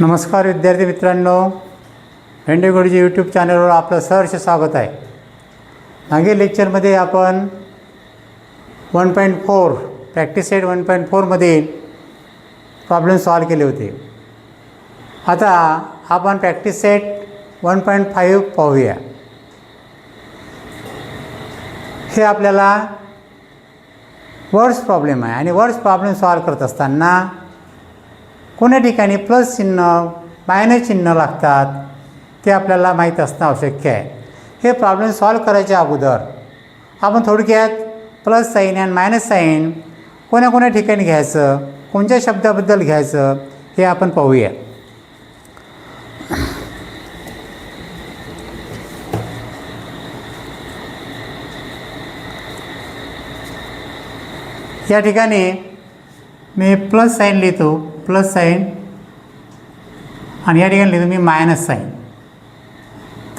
नमस्कार विद्यार्थी मित्रांनो, भेंडे गुरुजी यूट्यूब चॅनलवर आपलं सहर्ष स्वागत आहे. मागील लेक्चरमध्ये आपण 1.4 प्रॅक्टिस सेट 1.4मधील प्रॉब्लेम सॉल्व केले होते. आता आपण प्रॅक्टिस सेट 1.5 पाहूया. हे आपल्याला वर्ड्स प्रॉब्लेम आहे आणि वर्ड्स प्रॉब्लेम सॉल्व करत असताना कोण्या ठिकाणी प्लस चिन्ह मायनस चिन्ह लागतात ते आपल्याला माहीत असणं आवश्यक आहे. हे प्रॉब्लेम सॉल्व करायच्या अगोदर आपण थोडक्यात प्लस साईन आणि मायनस साईन कोण्या ठिकाणी घ्यायचं, कोणत्या शब्दाबद्दल घ्यायचं हे आपण पाहूया. या ठिकाणी मी प्लस साईन लिहितो, प्लस साईन, आणि या ठिकाणी लिहितो मी मायनस साईन.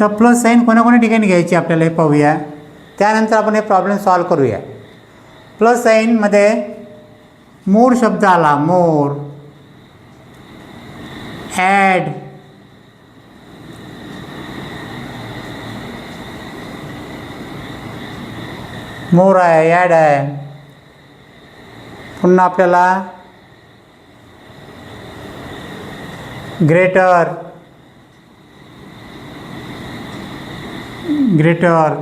तर प्लस साईन कोणा ठिकाणी घ्यायची आपल्याला हे पाहूया. त्यानंतर आपण हे प्रॉब्लेम सॉल्व करूया. प्लस साईनमध्ये मोर शब्द आला, मोर, ॲड, मोर आहे, ॲड आहे. पुन्हा आपल्याला greater, greater,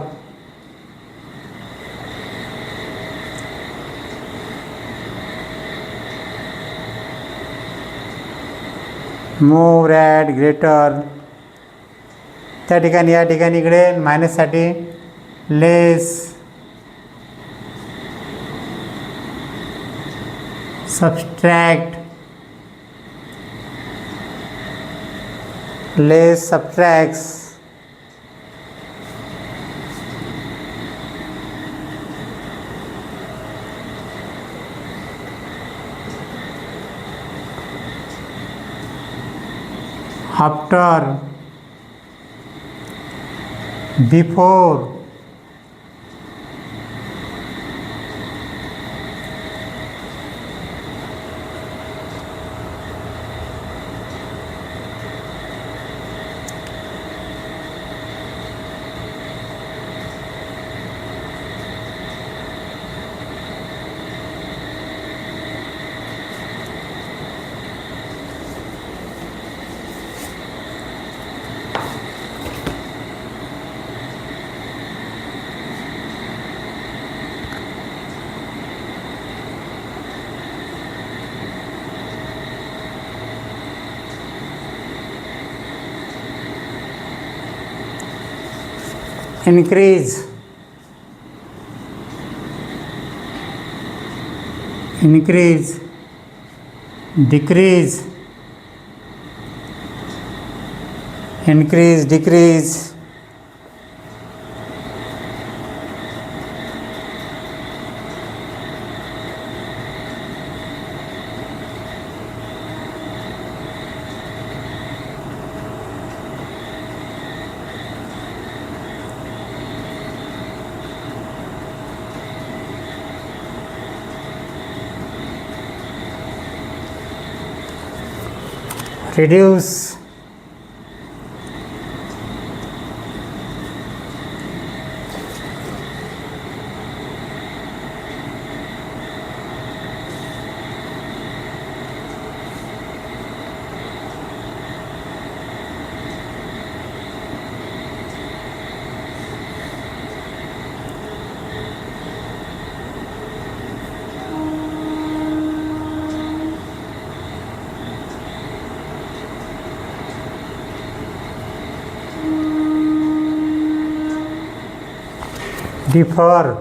more, add, greater. त्या ठिकाणी या ठिकाणी इकडे मायनससाठी less, subtract, less, subtracts, after, before, increase, increase, decrease, increase, decrease, reduce, defer,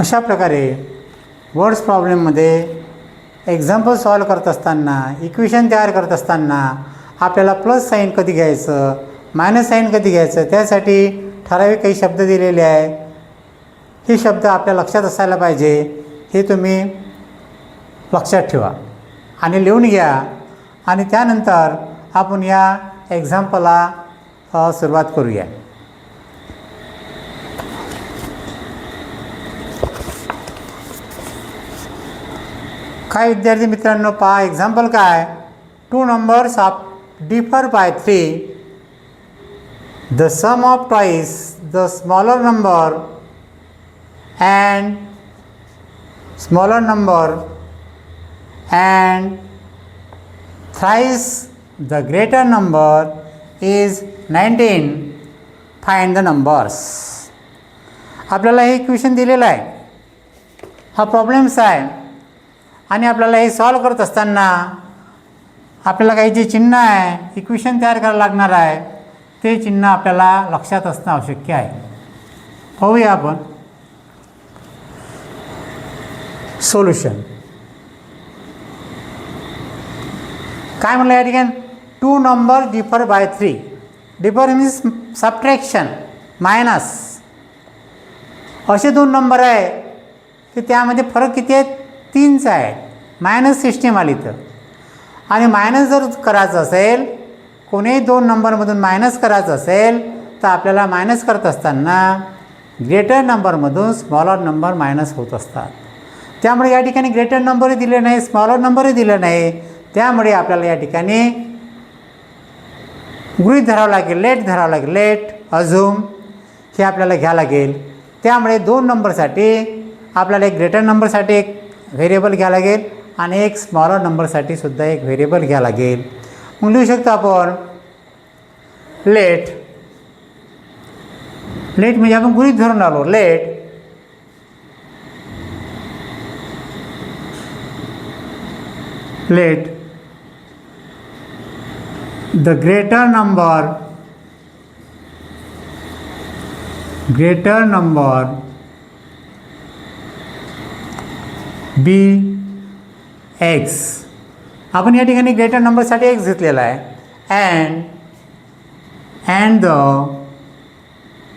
अशा प्रकारे वर्ड्स प्रॉब्लेममध्ये एक्झाम्पल सॉल्व करत असताना, इक्वेशन तयार करत असताना आपल्याला प्लस साईन कधी घ्यायचं, मायनस साईन कधी घ्यायचं त्यासाठी ठराविक काही शब्द दिलेले आहे. हे शब्द आपल्या लक्षात असायला पाहिजे. हे तुम्ही लक्षात ठेवा आणि लिहून घ्या आणि त्यानंतर आपण या एक्झाम्पलला सुरुवात करूया. काय विद्यार्थी मित्रांनो, पहा एक्झाम्पल काय. 2 numbers differ by 3. The sum of twice the smaller number and thrice the greater number is 19. Find the numbers. आपल्याला हे इक्वेशन दिलेलं आहे. हा प्रॉब्लेम्स आहे आणि आपल्याला हे सॉल्व करत असताना आपल्याला काही जे चिन्ह आहे इक्वेशन तयार करायला लागणार आहे ते चिन्ह आपल्याला लक्षात असणं आवश्यक आहे. पाहूया आपण सोल्युशन. काय म्हणलं या ठिकाणी. 2 numbers differ by 3. Differ means subtraction, minus. असे 2 नंबर आहे की त्यामध्ये फरक किती आहे, 3चा आहे. मायनस सिस्टीम आली तर. आणि मायनस जर करायचं असेल, कोणीही 2 नंबरमधून मायनस करायचं असेल तर आपल्याला मायनस करत असताना ग्रेटर नंबरमधून स्मॉलर नंबर मायनस होत असतात. त्यामुळे या ठिकाणी ग्रेटर नंबरही दिले नाही, स्मॉलर नंबरही दिले नाही. त्यामुळे आपल्याला या ठिकाणी गृहीत धरावं लागेल, लेट धरावं लागेल. लेट अझूम हे आपल्याला घ्यावं लागेल. त्यामुळे 2 नंबरसाठी आपल्याला एक ग्रेटर नंबरसाठी एक व्हेरिएबल घ्यावं लागेल आणि एक स्मॉलर नंबरसाठी सुद्धा एक व्हेरिएबल घ्यावं लागेल. मग लिहू शकतो आपण लेट. लेट म्हणजे आपण गृहीत धरून आलो. Let the greater number be X. आपण या ठिकाणी ग्रेटर नंबरसाठी एक्स घेतलेला आहे. And the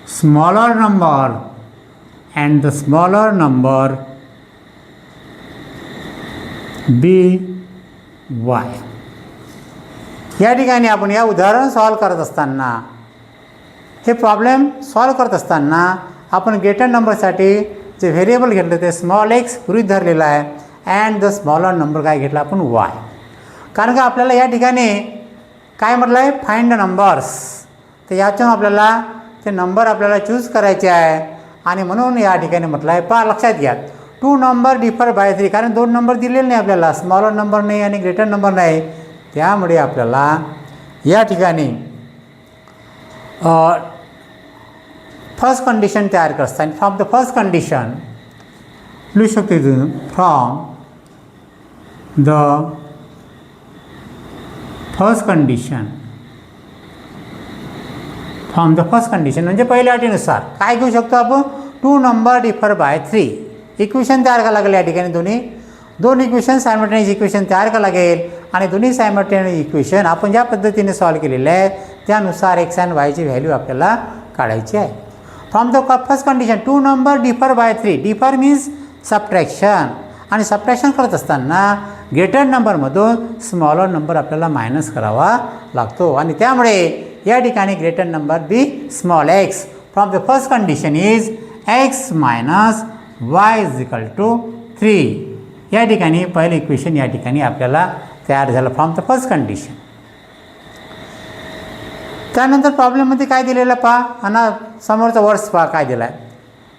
smaller number be Y. या ठिकाणी आपण या उदाहरण सॉल्व करत असताना, हे प्रॉब्लेम सॉल्व करत असताना आपण ग्रेटर नंबरसाठी जे व्हेरिएबल घेतलं ते स्मॉल एक्स गृहीत धरलेला आहे. अँड द स्मॉलर नंबर काय घेतला आपण वाय. कारण का आपल्याला या ठिकाणी काय म्हटलं आहे, फाइंड द नंबर्स. तर याच्यातून आपल्याला ते नंबर आपल्याला चूज करायचे आहे आणि म्हणून या ठिकाणी म्हटलं आहे. पहा लक्षात घ्या 2 numbers differ by 3. कारण 2 नंबर दिलेले नाही आपल्याला, स्मॉलर नंबर नाही आणि ग्रेटर नंबर नाही. त्यामुळे आपल्याला या ठिकाणी फर्स्ट कंडिशन तयार करत असताना फ्रॉम द फर्स्ट कंडिशन लिहू शकतो इथून फ्रॉम द फर्स्ट कंडिशन म्हणजे पहिल्या अटीनुसार काय घेऊ शकतो आपण. 2 numbers differ by 3. इक्वेशन तयार करावं लागेल. या ठिकाणी दोन इक्वेशन सायमल्टेनियस इक्वेशन तयार करावं लागेल आणि दोन्ही सायमल्टेनियस इक्वेशन आपण ज्या पद्धतीने सॉल्व केलेलं आहे त्यानुसार एक्स अँड वायची व्हॅल्यू आपल्याला काढायची आहे. From the first condition 2 numbers differ by 3. Differ means subtraction. आणि सबट्रॅक्शन करत असताना ग्रेटर नंबरमधून स्मॉलर नंबर आपल्याला मायनस करावा लागतो आणि त्यामुळे या ठिकाणी greater number be small X. From the first condition is X minus Y is equal to 3. या ठिकाणी पहिलं इक्वेशन या ठिकाणी आपल्याला तयार झालं फ्रॉम द फर्स्ट कंडिशन. त्यानंतर प्रॉब्लेममध्ये काय दिलेलं पहा आणि समोरचा वर्ड्स पहा काय दिला आहे.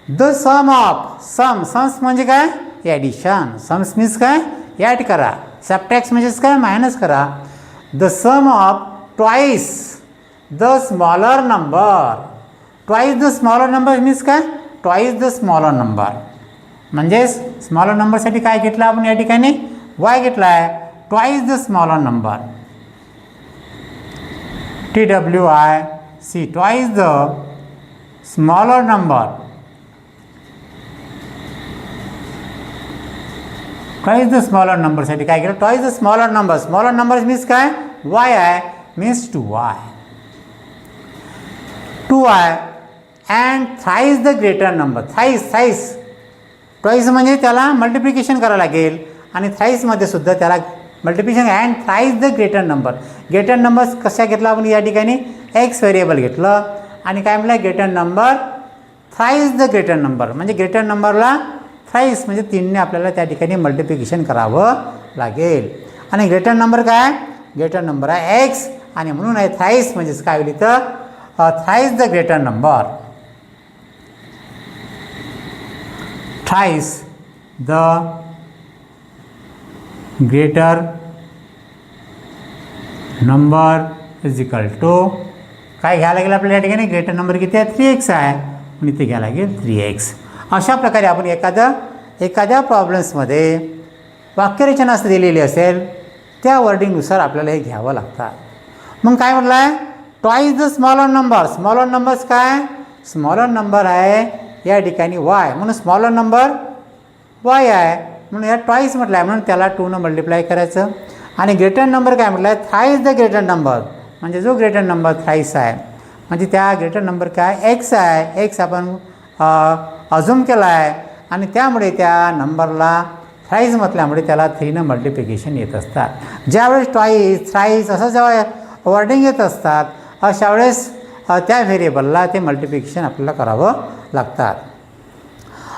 द सम ऑफ सम्स म्हणजे काय, ॲडिशन. सम्स मीन्स काय, ॲड करा. सबट्रॅक्ट म्हणजेच काय, मायनस करा. The sum of twice the smaller number. Twice the smaller number means काय, ट्वाईस द स्मॉलर नंबर. म्हणजेच स्मॉलर नंबरसाठी काय घेतलं आपण या ठिकाणी, वाय घेतला आहे. Twice the smaller number, TWIC, twice the smaller number. Twice the smaller नंबरसाठी काय केलं, twice the smaller number. Smaller number means काय, वाय आहे, means 2y. And thrice the greater number. Thrice twice म्हणजे त्याला मल्टिप्लिकेशन करावं लागेल आणि थ्राईजमध्ये सुद्धा त्याला multiplication and thrice the greater number. Greater number कशा घेतला आपण या ठिकाणी एक्स व्हेरिएबल घेतलं आणि काय म्हटलं greater number thrice the greater number म्हणजे ग्रेटर नंबरला थ्राईस म्हणजे 3ने आपल्याला त्या ठिकाणी मल्टिप्लिकेशन करावं लागेल. आणि ग्रेटर नंबर काय ग्रेटर नंबर आहे एक्स आणि म्हणून आहे थ्राईस म्हणजेच काय होईल तर thrice the greater number. Thrice the greater number is equal to काय घ्यायला लागेल आपल्याला या ठिकाणी ग्रेटर नंबर किती आहे 3x आहे म्हणून इथे घ्यायला लागेल 3x. अशा प्रकारे आपण एखाद्या प्रॉब्लेम्समध्ये वाक्यरचना असं दिलेली असेल त्या वर्डिंगनुसार आपल्याला हे घ्यावं लागतात. मग काय म्हटलं आहे twice the smaller number. Smaller numbers काय स्मॉलर नंबर आहे या ठिकाणी y म्हणून स्मॉलर नंबर y आहे म्हणून या ट्वाईस म्हटलं आहे म्हणून त्याला 2ने मल्टिप्लाय करायचं. आणि ग्रेटर नंबर काय म्हटलं आहे थ्राईज द ग्रेटर नंबर म्हणजे जो ग्रेटर नंबर थ्राईस आहे म्हणजे त्या ग्रेटर नंबर काय एक्स आहे. एक्स आपण अझूम केला आहे आणि त्यामुळे त्या नंबरला थ्राईज म्हटल्यामुळे त्याला 3ने मल्टिप्लिकेशन येत असतात. ज्यावेळेस ट्वाईस थ्राईज असं जेव्हा वर्डिंग येत असतात अशा वेळेस त्या व्हेरिएबलला ते मल्टिप्लिकेशन आपल्याला करावं लागतात.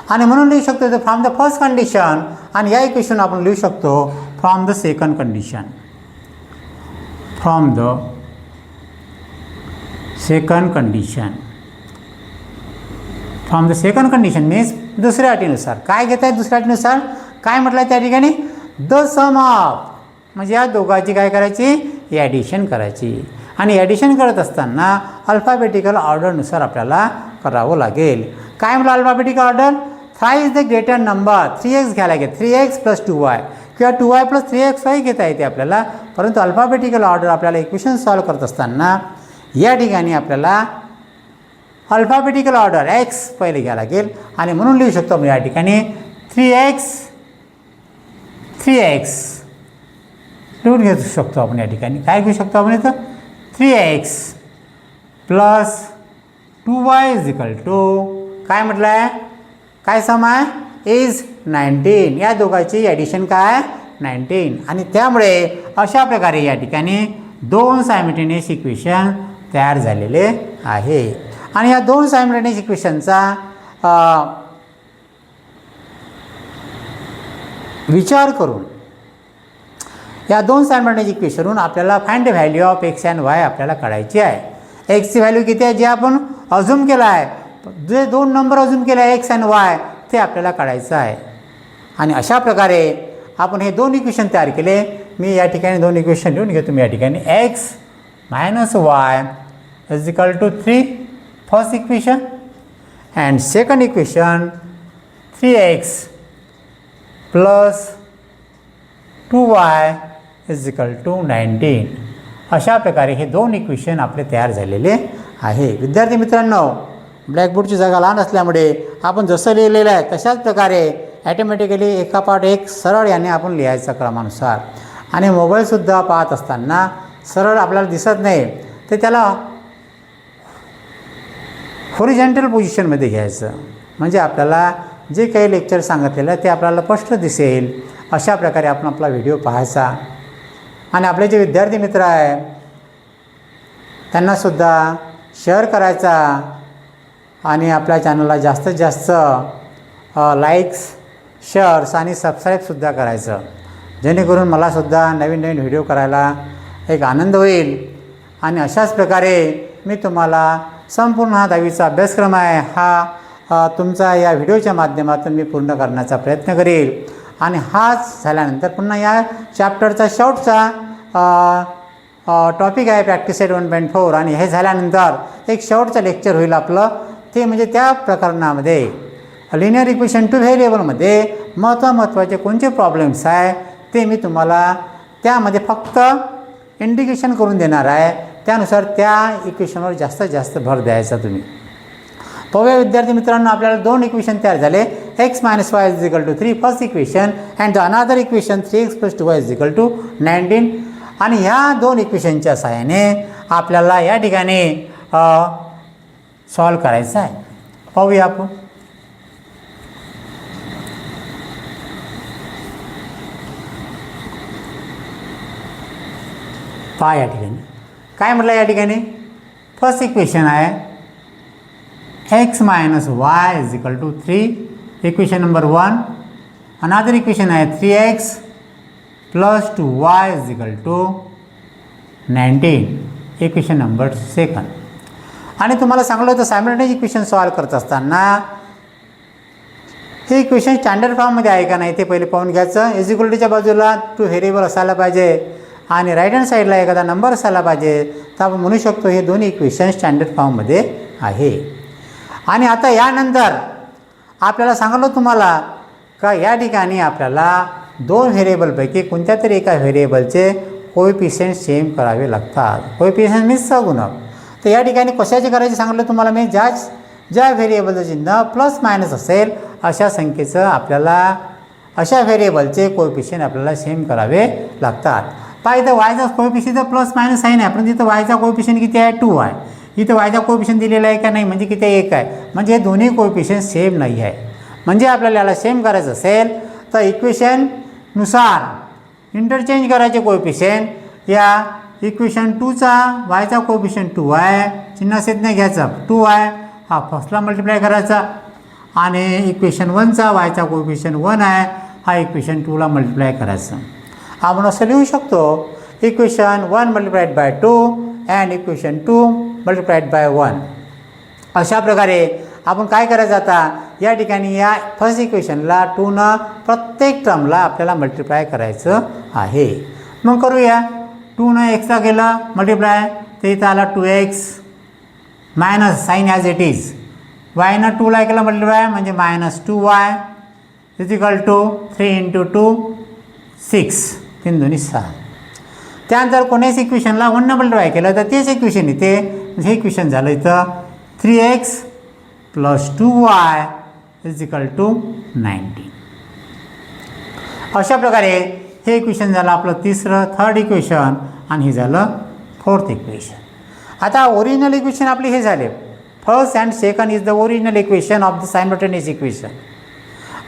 आणि म्हणून लिहू शकतो तर फ्रॉम द फर्स्ट कंडिशन आणि या इक्वेशन आपण लिहू शकतो from the second condition. From the second condition. From the second condition means दुसऱ्या अटीनुसार. काय घेत आहे दुसऱ्या अटीनुसार काय म्हटलं आहे त्या ठिकाणी द सम ऑफ म्हणजे या दोघांची काय करायची ॲडिशन करायची. आणि ॲडिशन करत असताना अल्फाबेटिकल ऑर्डरनुसार आपल्याला करावं लागेल. काय म्हटलं alphabetical order thrice the greater number 3x घ्यायला लागेल 3x + 2y किंवा 2y + 3xy घेता येते आपल्याला. परंतु अल्फाबेटिकल ऑर्डर आपल्याला इक्वेशन सॉल्व करत असताना या ठिकाणी आपल्याला अल्फाबेटिकल ऑर्डर एक्स पहिले घ्यायला लागेल आणि म्हणून लिहू शकतो आपण या ठिकाणी 3x लिहून घेऊ शकतो आपण या ठिकाणी. काय घेऊ शकतो आपण इथं 3x + 2y = काय म्हटलं आहे काय सम आहे इज 19. या दोघांची ॲडिशन काय 19 आणि त्यामुळे अशा प्रकारे या ठिकाणी 2 सायमल्टेनियस इक्वेशन तयार झालेले आहे. आणि या 2 सायमल्टेनियस इक्वेशनचा विचार करून या 2 सायमल्टेनियस इक्वेशनवरून आपल्याला find the value of x and Y आपल्याला काढायची आहे. एक्सची व्हॅल्यू किती आहे जे आपण अझूम केला आहे जे 2 नंबर अझूम केले आहे एक्स अँड वाय ते आपल्याला काढायचं आहे. आणि अशा प्रकारे आपण हे 2 इक्वेशन तयार केले. मी या ठिकाणी 2 इक्वेशन लिहून घेतो मी या ठिकाणी x - y = 3 first equation and second equation 3x + 2y = 19. अशा प्रकारे हे 2 इक्वेशन आपले तयार झालेले आहे. विद्यार्थी मित्रांनो ब्लॅकबोर्डची जागा लहान असल्यामुळे आपण जसं लिहिलेलं आहे तशाच प्रकारे ॲटोमॅटिकली एकापाठ एक सरळ याने आपण लिहायचं क्रमानुसार. आणि मोबाईलसुद्धा पाहत असताना सरळ आपल्याला दिसत नाही तर त्याला हॉरिझॉन्टल पोझिशनमध्ये घ्यायचं म्हणजे आपल्याला जे काही लेक्चर सांगितलेलं आहे ते आपल्याला स्पष्ट दिसेल. अशा प्रकारे आपण आपला व्हिडिओ पाहायचा. आणि आपले जे विद्यार्थी मित्र आहे त्यांनासुद्धा शेअर करायचा आणि आपल्या चॅनलला जास्तीत जास्त लाईक्स शेअर्स आणि सबस्क्राईबसुद्धा करायचं जेणेकरून मलासुद्धा नवीन नवीन व्हिडिओ करायला एक आनंद होईल. आणि अशाच प्रकारे मी तुम्हाला संपूर्ण हा 10वीचा अभ्यासक्रम आहे हा तुमचा या व्हिडिओच्या माध्यमातून मी पूर्ण करण्याचा प्रयत्न करेल. आणि हाच झाल्यानंतर पुन्हा या चॅप्टरचा शेवटचा टॉपिक आहे प्रॅक्टिस सेट 1.4 आणि हे झाल्यानंतर एक शेवटचं लेक्चर होईल आपलं ते म्हणजे त्या प्रकरणामध्ये लिनियर इक्वेशन टू व्हेरिएबलमध्ये महत्त्वाचे कोणते प्रॉब्लेम्स आहे ते मी तुम्हाला त्यामध्ये फक्त इंडिकेशन करून देणार आहे. त्यानुसार त्या इक्वेशनवर जास्तीत जास्त भर द्यायचा तुम्ही. पाहूया विद्यार्थी मित्रांनो आपल्याला 2 इक्वेशन तयार झाले x - y = 3 first equation and another equation 3x + 2y = 19. आणि ह्या 2 इक्वेशनच्या सहाय्याने आपल्याला या ठिकाणी सॉल्व करायचं आहे. पाहूया आपण. पहा या ठिकाणी काय म्हटलं या ठिकाणी. फर्स्ट इक्वेशन आहे x minus Y is equal to 3, equation number 1. Another equation आहे 3x plus 2y is equal to 19, equation number 2. आणि तुम्हाला सांगलं होतं सायमल्टेनियस इक्वेशन सॉल्व करत असताना हे इक्वेशन स्टँडर्ड फॉर्ममध्ये आहे का नाही ते पहिले पाहून घ्यायचं. इज इक्वल टूच्या बाजूला 2 व्हेरिएबल असायला पाहिजे आणि राईट हँड साईडला एखादा नंबर असायला पाहिजे. तर आपण म्हणू शकतो हे दोन्ही इक्वेशन स्टँडर्ड फॉर्ममध्ये आहे. आणि आता यानंतर आपल्याला सांगितलं तुम्हाला का या ठिकाणी आपल्याला 2 व्हेरिएबलपैकी कोणत्या तरी एका व्हेरिएबलचे कोएफिशियंट सेम करावे लागतात. कोएफिशियंट मीन्स सहगुणक. तर या ठिकाणी कशाचे करायचे सांगितलं तुम्हाला मी. ज्या व्हेरिएबलचं चिन्ह प्लस मायनस असेल अशा संख्येचं आपल्याला अशा व्हेरिएबलचे कोएफिशियंट आपल्याला सेम करावे लागतात. पहा इथं वायचा कोएफिशियंट प्लस मायनस आहे नाही, परंतु इथं वायचा कोएफिशियंट किती आहे 2 आहे. इथं वायचा कोएफिशियंट दिलेला आहे का नाही म्हणजे किती 1 आहे. म्हणजे हे दोन्ही कोएफिशियंट सेम नाही आहे. म्हणजे आपल्याला याला सेम करायचं असेल तर इक्वेशननुसार इंटरचेंज करायचे कोएफिशियंट. या इक्वेशन 2चा वायचा कोएफिशियंट 2 आहे, चिन्ह सेट नाही घ्यायचा 2 आहे, हा फर्स्टला मल्टिप्लाय करायचा. आणि इक्वेशन 1चा वायचा कोएफिशियंट 1 आहे, हा इक्वेशन 2ला मल्टिप्लाय करायचा. आपण असं लिहू शकतो equation 1 multiplied by 2 and equation 2 multiplied bye 1. अशा प्रकारे आपण काय करायचं आता या ठिकाणी या फर्स्ट इक्वेशनला 2न प्रत्येक टर्मला आपल्याला मल्टिप्लाय करायचं आहे. मग करूया. 2न एक्सला केलं मल्टिप्लाय तर इथं आला 2x minus sign as it is. वायनं 2ला केलं मल्टिप्लाय म्हणजे minus 2y is equal to 3 × 2 6, 3 2 6. त्यानंतर कोणाच इक्वेशनला 1 मल्टिप्लाय केलं तर तेच इक्वेशन इथे हे इक्वेशन झालं इथं 3x plus 2y is equal to 19. अशा प्रकारे हे इक्वेशन झालं आपलं थर्ड इक्वेशन आणि हे झालं 4th इक्वेशन. आता ओरिजिनल इक्वेशन आपले हे झाले. First and second is the original equation of the simultaneous equation.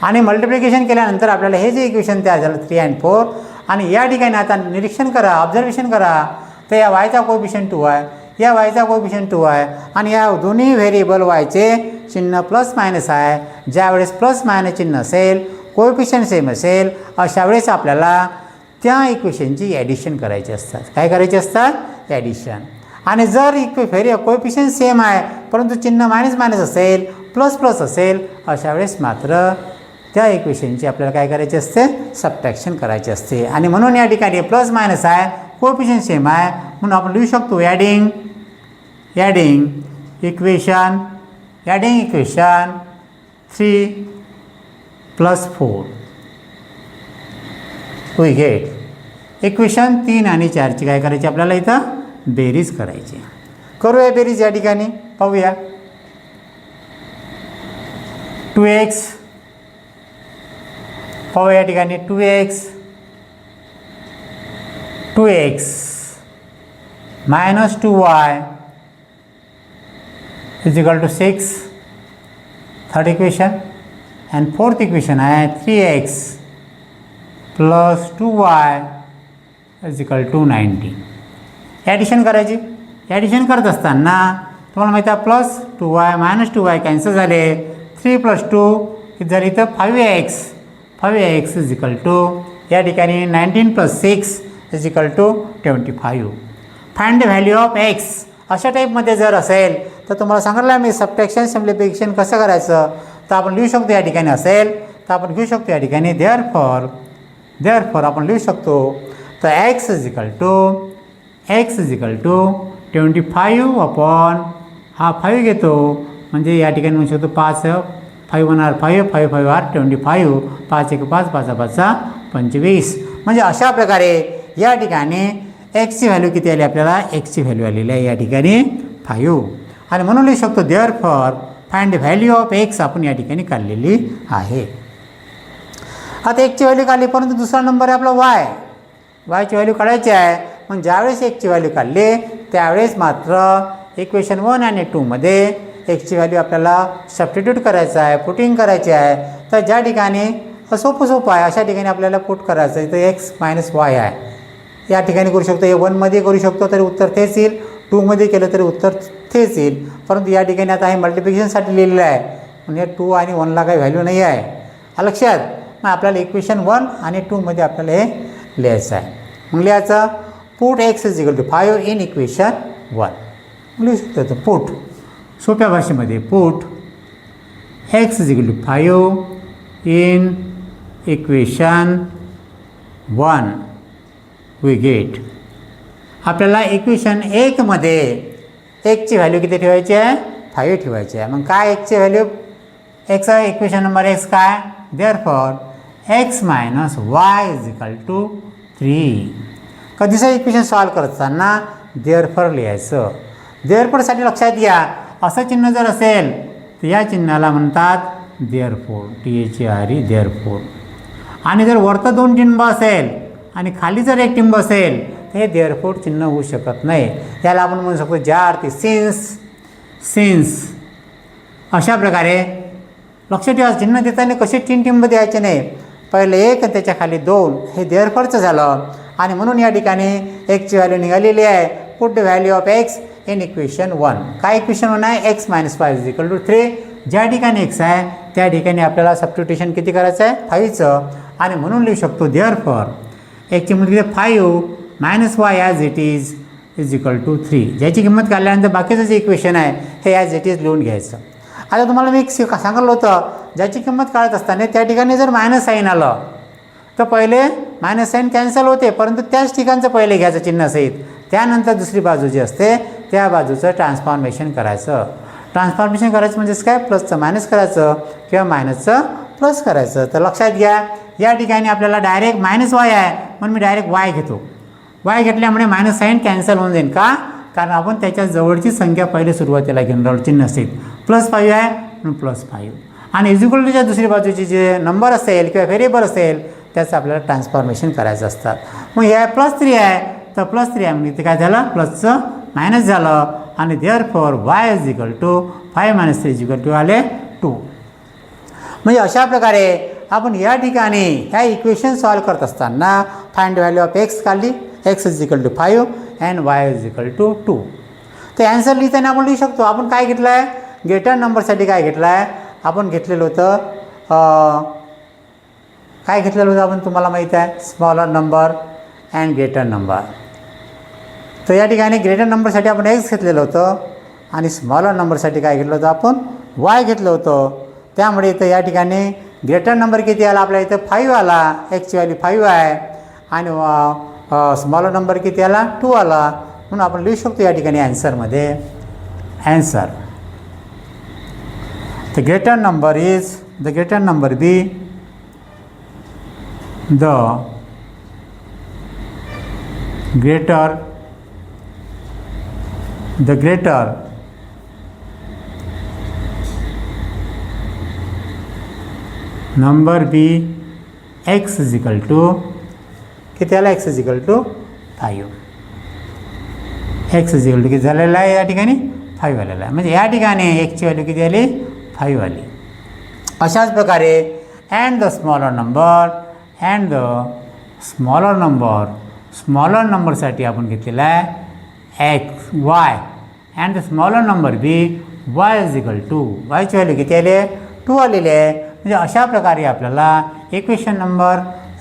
आणि मल्टिप्लिकेशन केल्यानंतर आपल्याला हे जे इक्वेशन तयार झालं 3 आणि 4. आणि या ठिकाणी आता निरीक्षण करा, ऑब्झर्वेशन करा. तर या वायचा कोएफिशियंट 2 आहे, या वायचा कोएफिशियंट 2 आहे आणि या दोन्ही व्हेरिएबल वायचे चिन्ह प्लस मायनस आहे. ज्यावेळेस प्लस मायनस चिन्ह असेल, कोएफिशियंट सेम असेल, अशा वेळेस आपल्याला त्या इक्वेशनची ॲडिशन करायची असतात. काय करायची असतात? ॲडिशन. आणि जर कोएफिशियंट सेम आहे परंतु चिन्ह मायनस मायनस असेल, प्लस प्लस असेल, अशा वेळेस मात्र त्या इक्वेशनची आपल्याला काय करायचे असते? सबट्रॅक्शन करायचे असते. आणि म्हणून या ठिकाणी प्लस मायनस आहे, कोएफिशियंट सेम आहे, म्हणून आपण लिहू शकतो adding equation 3 + 4 we get equation 3 आणि 4ची काय करायची आपल्याला इथं बेरीज करायची. करूया बेरीज. या ठिकाणी पाहूया. 2x पाहूया या ठिकाणी 2x minus 2y is equal to 6, third equation. And fourth equation आहे 3x plus 2y is equal to 19. Addition करायची. ॲडिशन करत असताना तुम्हाला माहिती आहे plus 2y minus 2y cancel झाले. 3 + 2 किती झाले इथं 5x इज इक्वल टू या ठिकाणी 19 + 6 is equal to 25. Find the value of x. अशा टाईपमध्ये जर असेल तर तुम्हाला सांगितलं मी सबट्रॅक्शन सिम्प्लिफिकेशन कसं करायचं. तर आपण लिहू शकतो या ठिकाणी असेल तर आपण घेऊ शकतो या ठिकाणी देअरफॉर आपण लिहू शकतो तर x is equal to 25 upon हा 5 घेतो म्हणजे या ठिकाणी म्हणू शकतो 5 1 5 5 5 आर 25 5 1 5 5 5 25. म्हणजे अशा प्रकारे या ठिकाणी एक्सची व्हॅल्यू किती आली आपल्याला? एक्सची व्हॅल्यू आलेली आहे या ठिकाणी 5. आणि म्हणून लिहू शकतो therefore find the value of x आपण या ठिकाणी काढलेली आहे. आता एक्सची व्हॅल्यू काढली परंतु दुसरा नंबर आहे आपला वायची व्हॅल्यू काढायची आहे. मग ज्यावेळेस एक्सची व्हॅल्यू काढली त्यावेळेस मात्र इक्वेशन 1 आणि 2 मध्ये एक्सची व्हॅल्यू आपल्याला सबस्टिट्यूट करायचं आहे, पुटिंग करायची आहे. तर ज्या ठिकाणी सोपं आहे अशा ठिकाणी आपल्याला पुट करायचं आहे. इथं एक्स मायनस वाय आहे, या ठिकाणी करू शकतो. हे 1मध्ये करू शकतो तरी उत्तर तेच येईल, 2मध्ये केलं तरी उत्तर तेच येईल. परंतु या ठिकाणी आता हे मल्टिप्लिकेशनसाठी लिहिलेलं आहे, म्हणजे 2 आणि 1ला काही व्हॅल्यू नाही आहे. लक्षात. मग आपल्याला इक्वेशन 1 आणि 2मध्ये आपल्याला हे लिहायचं आहे. मग लिहायचं put X is equal to 5 in equation 1. लिहू शकतो. तर पुट सोप्या भाषेमध्ये put X is equal to 5 in equation 1 we get. आपल्याला इक्वेशन 1मध्ये एक्सची व्हॅल्यू किती ठेवायची आहे? 5 ठेवायची आहे. मग काय एक्सची व्हॅल्यू? एक्स आहे इक्वेशन नंबर एक्स काय? Therefore X minus Y is equal to 3. कधीचं इक्वेशन सॉल्व करत असताना देअरफॉर लिहायचं. देअरफॉरसाठी लक्षात घ्या, असं चिन्ह जर असेल तर या चिन्हाला म्हणतात देअरफॉर, THERE देअरफॉर. आणि जर वरतं 2 टिंब असेल आणि खाली जर एक टिंब असेल तर हे देअरफॉर चिन्ह होऊ शकत नाही. याला आपण म्हणू शकतो ज्या अर्थी सिन्स. अशा प्रकारे लक्ष ठेवा, चिन्ह देताना कसे 3 टिंब द्यायचे नाही. पहिले 1 आणि त्याच्या खाली 2 हे देअरफॉरचं झालं. आणि म्हणून या ठिकाणी एक्सची व्हॅल्यू निघालेली आहे. Put the value of X in equation 1. काय इक्वेशन 1 आहे? X minus 5 is equal to 3. ज्या ठिकाणी एक्स आहे त्या ठिकाणी आपल्याला सबस्टिट्यूशन किती करायचं आहे? 5चं. आणि म्हणून लिहू शकतो देअरफॉर एक्सची किंमत किती? 5 minus Y as it is equal to 3. ज्याची किंमत काढल्यानंतर बाकीचं जे इक्वेशन आहे हे ॲज इट इज लिहून घ्यायचं. आता तुम्हाला मी सांगितलं होतं ज्याची किंमत काढत असताना त्या ठिकाणी जर मायनस साईन आलं तर पहिले मायनस साईन कॅन्सल होते, परंतु त्याच ठिकाणचं पहिले घ्यायचं चिन्हसहित. त्यानंतर दुसरी बाजू जी असते त्या बाजूचं ट्रान्सफॉर्मेशन करायचं. ट्रान्सफॉर्मेशन करायचं म्हणजेच काय? प्लसचं मायनस करायचं किंवा मायनसचं प्लस करायचं. तर लक्षात घ्या, या ठिकाणी आपल्याला डायरेक्ट मायनस वाय आहे म्हणून मी डायरेक्ट वाय घेतो. वाय घेतल्यामुळे मायनस साईन कॅन्सल होऊन जाईल. का? कारण आपण त्याच्या जवळची संख्या पहिले सुरुवातीला घेऊन राहिलो चिन्हसहित. +5 आहे म्हणून +5. आणि इक्वल टूच्या दुसरी बाजूची जे नंबर असेल किंवा व्हेरिएबल असेल त्याचं आपल्याला ट्रान्सफॉर्मेशन करायचं असतात. मग हे +3 आहे तर +3 आहे म्हणजे ते काय झालं? प्लसचं मायनस झालं. आणि therefore Y is equal to 5 - 3 is equal to आले 2. म्हणजे अशा प्रकारे आपण या ठिकाणी ह्या इक्वेशन सॉल्व करत असताना फाइंड व्हॅल्यू ऑफ एक्स काढली. X is equal to 5 and Y is equal to 2. तर ॲन्सर लिहिताना आपण लिहू शकतो. आपण काय घेतलं आहे? ग्रेटर नंबरसाठी काय घेतलं आहे? आपण घेतलेलं होतं काय घेतलेलं होतं आपण तुम्हाला माहीत आहे? Smaller number and greater number. तर या ठिकाणी ग्रेटर नंबरसाठी आपण एक्स घेतलेलं होतं आणि स्मॉलर नंबरसाठी काय घेतलं होतं? आपण वाय घेतलं होतं. त्यामुळे इथं या ठिकाणी ग्रेटर नंबर किती आला? आपल्या इथं 5 आला. एक्सची व्हॅल्यू 5 आहे आणि स्मॉलर नंबर किती आला? 2 आला. म्हणून आपण लिहू शकतो या ठिकाणी ॲन्सरमध्ये answer the greater number is the greater number be the greater number be x is equal to किती आला? x is equal to 5. x is equal to किती झालेला आहे? या ठिकाणी 5 आलेला आहे. म्हणजे या ठिकाणी एक्सची व्हॅल्यू किती आली? 5 आली. अशाच प्रकारे अँड द स्मॉलर नंबरसाठी आपण घेतलेला आहे y and the smaller number be y is equal to वायची व्हॅल्यू किती आली आहे? 2 आलेली आहे. म्हणजे अशा प्रकारे आपल्याला इक्वेशन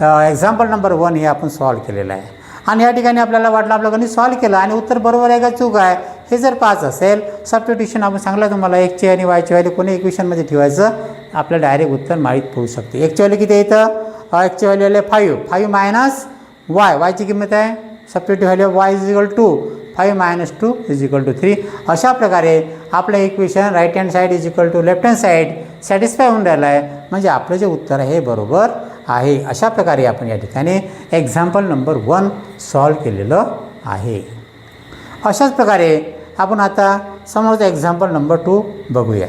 एक्झाम्पल नंबर 1 हे आपण सॉल्व केलेलं आहे. आणि या ठिकाणी आपल्याला वाटलं आपलं गणित सॉल्व केलं आणि उत्तर बरोबर आहे का चूक आहे हे जर 5 असेल, सबस्टिट्यूशन आपण सांगलं तुम्हाला एक्सची आणि वायची व्हॅल्यू कोणी इक्वेशनमध्ये ठेवायचं आपलं डायरेक्ट उत्तर माहीत पडू शकते. एक्सची व्हॅल्यू किती आहे इथं? एक्सची व्हॅल्यू आले 5 मायनस वाय. वायची किंमत आहे substitute value Y is equal to 5 - 2 is equal to 3. अशा प्रकारे आपलं equation right hand side is equal to left hand side satisfy होऊन राहिलं आहे. म्हणजे आपलं जे उत्तर आहे हे बरोबर आहे. अशा प्रकारे आपण या ठिकाणी एक्झाम्पल नंबर 1 सॉल्व केलेलं आहे. अशाच प्रकारे आपण आता समोरचं एक्झाम्पल नंबर 2 बघूया.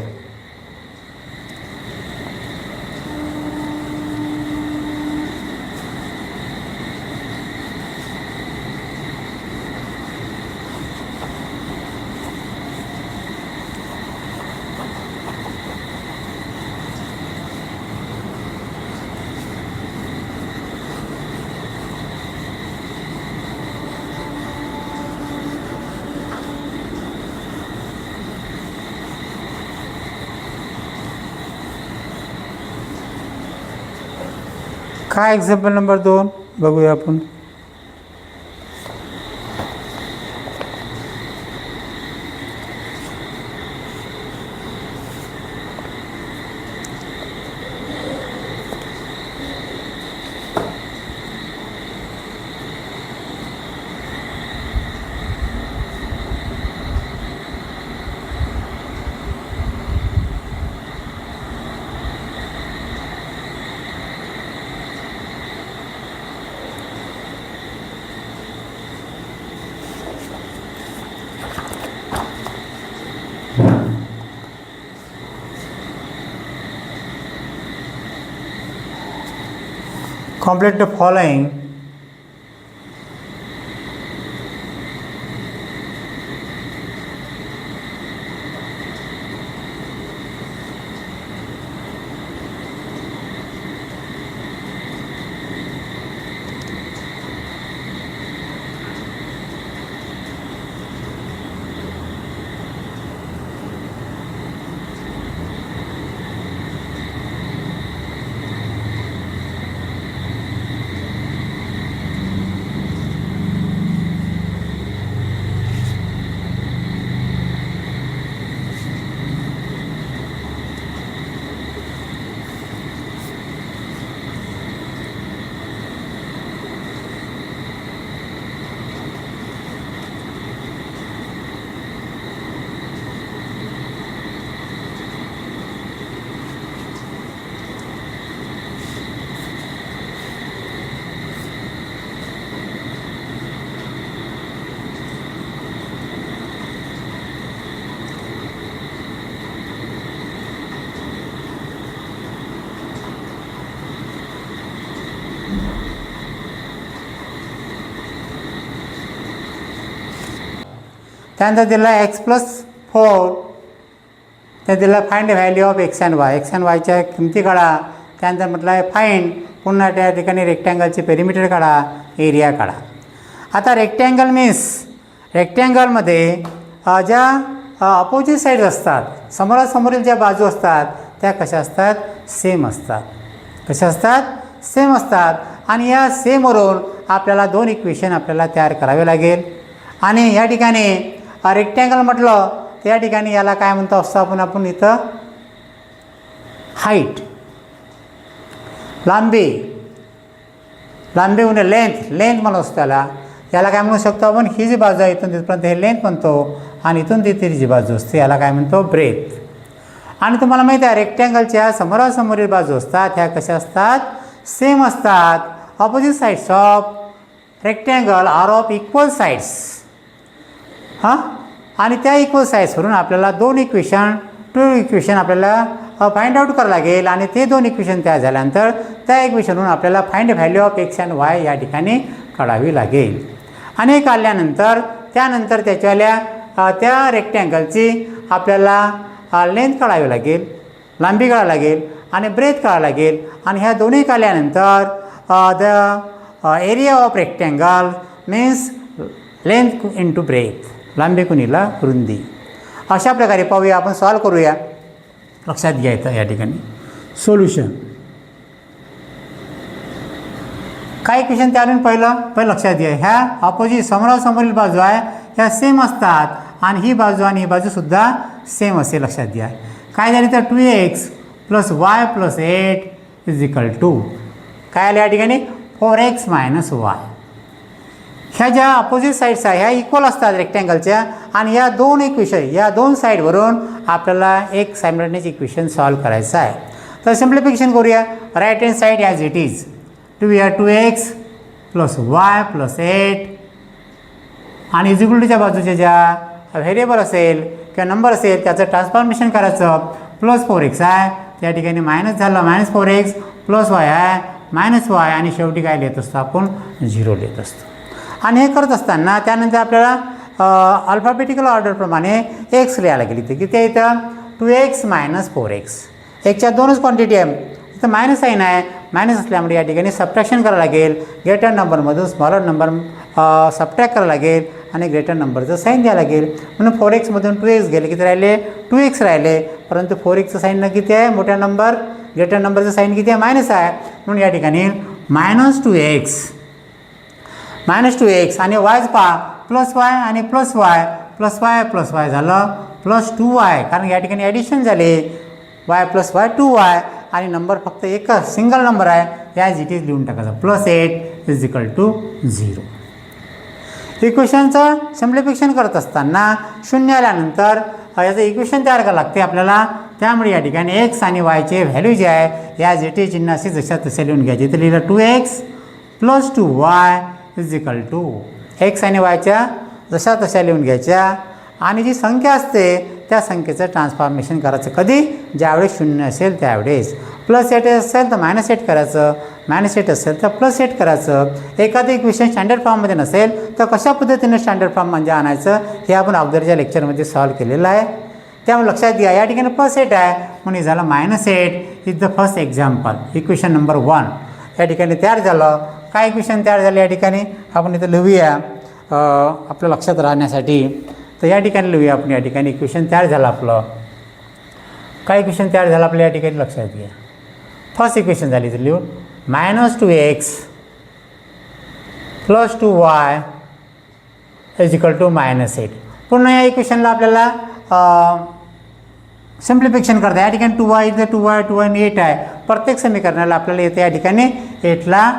काय एक्झाम्पल नंबर 2 बघूया आपण. Complete the following. त्यानंतर दिला x+4. त्या दिला find value of x and y. x and yच्या किमती काढा. त्यानंतर म्हटलं आहे फाइंड, पुन्हा त्या ठिकाणी रेक्टँगलचे पेरिमीटर काढा, एरिया काढा. आता रेक्टँगल मीन्स रेक्टँगलमध्ये ज्या अपोजिट साईड असतात, समोरासमोरील ज्या बाजू असतात त्या कशा असतात? सेम असतात. कशा असतात? सेम असतात. आणि या सेमवरून आपल्याला 2 इक्वेशन आपल्याला तयार करावे लागेल. आणि या ठिकाणी रेक्टँगल म्हटलं त्या ठिकाणी याला काय म्हणतो असतो आपण इथं? हाईट, लांबी गुणिले लेंथ म्हणू असतो त्याला. याला काय म्हणू शकतो आपण? ही जी बाजू आहे इथून तिथपर्यंत हे लेंथ म्हणतो, आणि इथून तिथे जी बाजू असते याला काय म्हणतो? ब्रेथ. आणि तुम्हाला माहिती आहे रेक्टँगलच्या समोरासमोरील बाजू असतात ह्या कशा असतात? सेम असतात. Opposite sides of rectangle are of equal sides. आणि त्या इक्वल साईड्सवरून आपल्याला 2 इक्वेशन आपल्याला फाइंड आउट करावं लागेल. आणि ते 2 इक्वेशन तयार झाल्यानंतर त्या इक्वेशनवरून आपल्याला find value of x and y या ठिकाणी काढावी लागेल. आणि हे काढल्यानंतर त्यानंतर त्याच्यावाल्या त्या रेक्टँगलची आपल्याला लेंथ काढावी लागेल, लांबी काढावी लागेल, आणि ब्रेथ काढावं लागेल. आणि ह्या दोन्ही काढल्यानंतर the area of rectangle means length into breadth, लांबी गुणिले रुंदी. अशा प्रकारे पाहूया, आपण सॉल्व करूया. लक्षात घ्यायचं या ठिकाणी सोल्युशन काय इक्वेशन तयार होईल पहिलं लक्षात घ्या. ह्या ऑपोजिट समोरासमोरील बाजू आहे ह्या सेम असतात, आणि ही बाजू आणि ही बाजूसुद्धा सेम असेल. लक्षात घ्या काय झाली तर 2x + y + 8 = काय आलं या ठिकाणी? 4x - y. ह्या ज्या अपोजिट साईड्स आहे ह्या इक्वल असतात रेक्टँगलच्या, आणि या 2 इक्वेशन या 2 साईडवरून आपल्याला एक सायमल्टेनियस इक्वेशन सॉल्व करायचं आहे. तर सिम्प्लिफिकेशन करूया. Right hand side as it is 2x + y + 8, आणि इक्वलच्या बाजूच्या ज्या व्हेरिएबल असेल किंवा नंबर असेल त्याचं ट्रान्सफॉर्मेशन करायचं. +4x आहे त्या ठिकाणी मायनस झालं, -4x + y आहे -y, आणि शेवटी काय लिहित असतो आपण? 0 लिहित असतो. आणि हे करत असताना त्यानंतर आपल्याला अल्फाबेटिकल ऑर्डरप्रमाणे x लिहायला लागेल. इथे किती आहे? इथं 2x - 4x. एकच्या 2च क्वांटिटी आहे. इथं मायनस साईन आहे, मायनस असल्यामुळे या ठिकाणी सबट्रॅक्शन करावं लागेल. ग्रेटर नंबरमधून स्मॉलर नंबर सबट्रॅक्ट करावं लागेल, आणि ग्रेटर नंबरचं साईन द्यावं लागेल. म्हणून 4x मधून 2x गेले, किती राहिले? 2x राहिले. परंतु 4xचं साईन किती आहे? मोठ्या नंबर ग्रेटर नंबरचं साईन किती आहे? मायनस आहे. म्हणून या ठिकाणी -2x आणि वायच पहा प्लस वाय आणि प्लस वाय झालं +2y, कारण या ठिकाणी ॲडिशन झाले y + y 2y आणि नंबर फक्त एकच सिंगल नंबर आहे, ॲज इट इज लिहून टाकायचं +8 = 0. इक्वेशनचं सिम्प्लिफिकेशन करत असताना 0 आल्यानंतर याचं इक्वेशन तयार करावं लागते आपल्याला. त्यामुळे या ठिकाणी x आणि yचे व्हॅल्यू जे आहे ॲज इट इज चिन्ह असे जशा तसे लिहून घ्यायचे. तर लिहिलं 2x + 2y = x आणि yच्या जशा तशा लिहून घ्यायच्या आणि जी संख्या असते त्या संख्येचं ट्रान्सफॉर्मेशन करायचं कधी, ज्यावेळेस 0 असेल त्यावेळेस. +8 असेल तर -8 करायचं, -8 असेल तर +8 करायचं. एखादं इक्वेशन स्टँडर्ड फॉर्ममध्ये नसेल तर कशा पद्धतीने स्टँडर्ड फॉर्म म्हणजे आणायचं हे आपण अगोदरच्या लेक्चरमध्ये सॉल्व केलेलं आहे. त्यामुळे लक्षात घ्या या ठिकाणी +8 आहे म्हणून झालं -8 is the first example. Equation number 1 या ठिकाणी तयार झालं. काय इक्वेशन तयार झालं या ठिकाणी आपण इथं लिहूया आपल्या लक्षात राहण्यासाठी. तर या ठिकाणी लिहूया आपण. या ठिकाणी इक्वेशन तयार झालं आपलं. काय इक्वेशन तयार झालं आपल्या या ठिकाणी लक्षात घ्या. फर्स्ट इक्वेशन झाली तर लिहून -2x + 2y = -8. पुन्हा या इक्वेशनला आपल्याला सिम्प्लिफिकेशन करता. या ठिकाणी 2y इथं 2y आणि 8 आहे. प्रत्येक समीकरणाला आपल्याला येते या ठिकाणी 8ला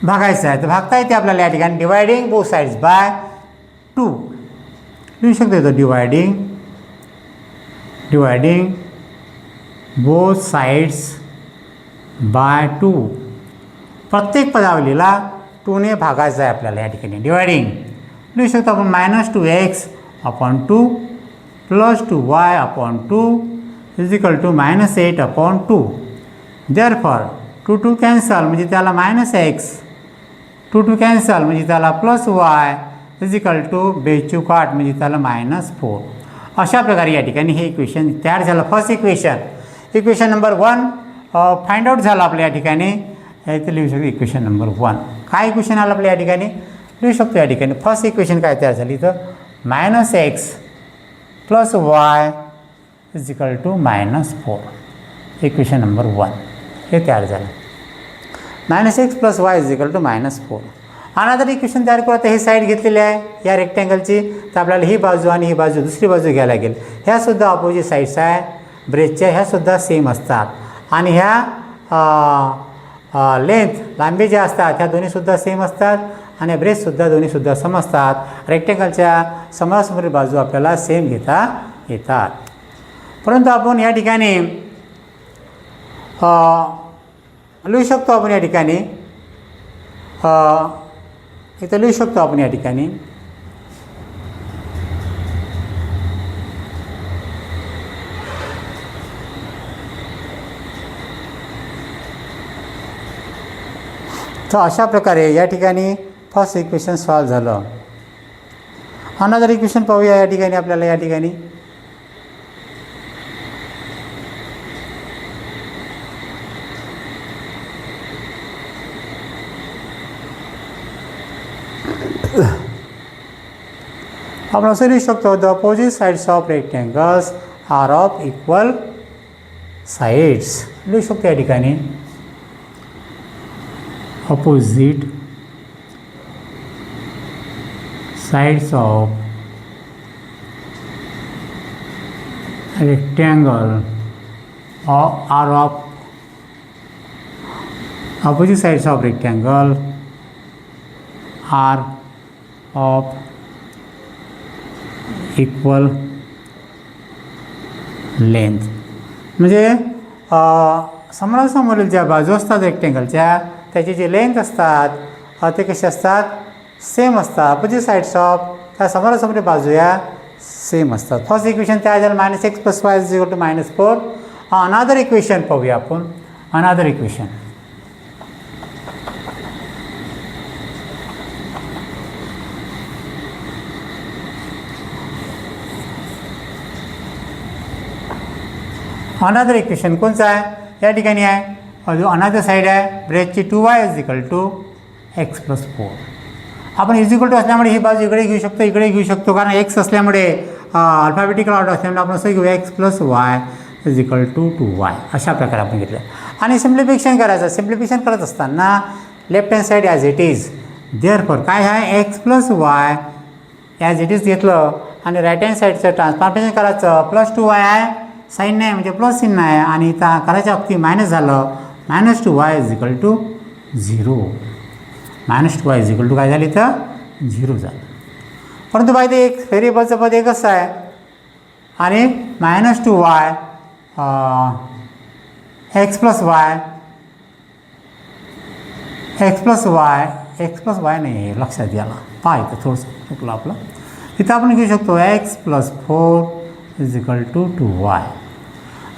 भागायचं आहे. तर भागता येते आपल्याला या ठिकाणी डिवायडिंग बोथ साइड्स बाय 2 लिहू शकतो. येतो डिवायडिंग बोथ साइड्स बाय 2. प्रत्येक पदावलीला 2ने भागायचं आहे आपल्याला या ठिकाणी. डिवायडिंग लिहू शकतो आपण -2x / 2 + 2y / 2 = -8/2. देअरफॉर 2 कॅन्सल म्हणजे त्याला -x, 2 कॅन्सल म्हणजे त्याला +y बेचूक 8 म्हणजे त्याला -4. अशा प्रकारे या ठिकाणी हे इक्वेशन तयार झालं. First equation number 1 find out झालं आपल्या या ठिकाणी. इथे लिहू शकतो इक्वेशन नंबर 1. काय इक्वेशन आलं आपल्या या ठिकाणी लिहू शकतो. या ठिकाणी फर्स्ट इक्वेशन काय तयार झाली तर -x + y = -4. इक्वेशन नंबर 1 हे तयार झालं. -x + y = -4. अनदर इक्वेशन तयार करू. आता ही साईड घेतलेली आहे या रेक्टँगलची, तर आपल्याला ही बाजू आणि ही बाजू दुसरी बाजू घ्यायला लागेल. ह्यासुद्धा ऑपोजिट साईड्स आहे ब्रेसच्या, ह्यासुद्धा सेम असतात आणि ह्या लांबी ज्या असतात ह्या दोन्हीसुद्धा सेम असतात आणि ब्रेससुद्धा दोन्हीसुद्धा सम असतात. रेक्टँगलच्या समोरासमोरील बाजू आपल्याला सेम घेता येतात. परंतु आपण या ठिकाणी लिहू शकतो आपण या ठिकाणी इथं लिहू शकतो आपण या ठिकाणी तर अशा प्रकारे या ठिकाणी फर्स्ट इक्वेशन सॉल्व झालं. अनदर इक्वेशन पाहूया या ठिकाणी आपल्याला. या ठिकाणी आपण असं लिहू शकतो the opposite sides of rectangles are of equal sides. लिहू शकतो या ठिकाणी opposite sides of rectangle are of opposite sides of rectangle are of equal length. म्हणजे समोरासमोरील ज्या बाजू असतात रेक्टँगलच्या त्याची जी लेंथ असतात ते कसे असतात सेम असतात. अपोजिट साइड्स ऑफ त्या समोरासमोरील बाजू या सेम असतात. फर्स्ट इक्वेशन तयार झालं -x + y = -4. अनदर इक्वेशन पाहूया आपण. अनदर इक्वेशन अनदर इक्वेशन कोणचं आहे या ठिकाणी आहे जो अनदर साईड आहे ब्रेसची 2y = x + 4. आपण = असल्यामुळे ही बाजू इकडे घेऊ शकतो इकडे घेऊ शकतो कारण x असल्यामुळे अल्फाबेटिकल ऑर्डर असल्यामुळे आपण असं घेऊ x + y = 2y. अशा प्रकारे आपण घेतलं. आणि सिम्प्लिफिकेशन करायचं. सिम्प्लिफिकेशन करत असताना left hand side as it is, therefore काय आहे x plus y as it is घेतलं आणि राईट हँड साईडचं ट्रान्सफॉर्मेशन करायचं. प्लस 2y आहे, साईन नाही म्हणजे प्लस चिन्ह आहे आणि इथं करायच्या बाबतीत मायनस झालं. -2y is equal to 0. -2y is equal to काय झालं इथं 0 झालं. परंतु बाय ते एक व्हेरिएबलचं पद एकच आहे आणि -2y एक्स प्लस वाय नाही आहे लक्षात घ्यायला. पहा इथं थोडंसं चुकलं आपलं. इथं आपण घेऊ शकतो x + 4 is equal to 2y.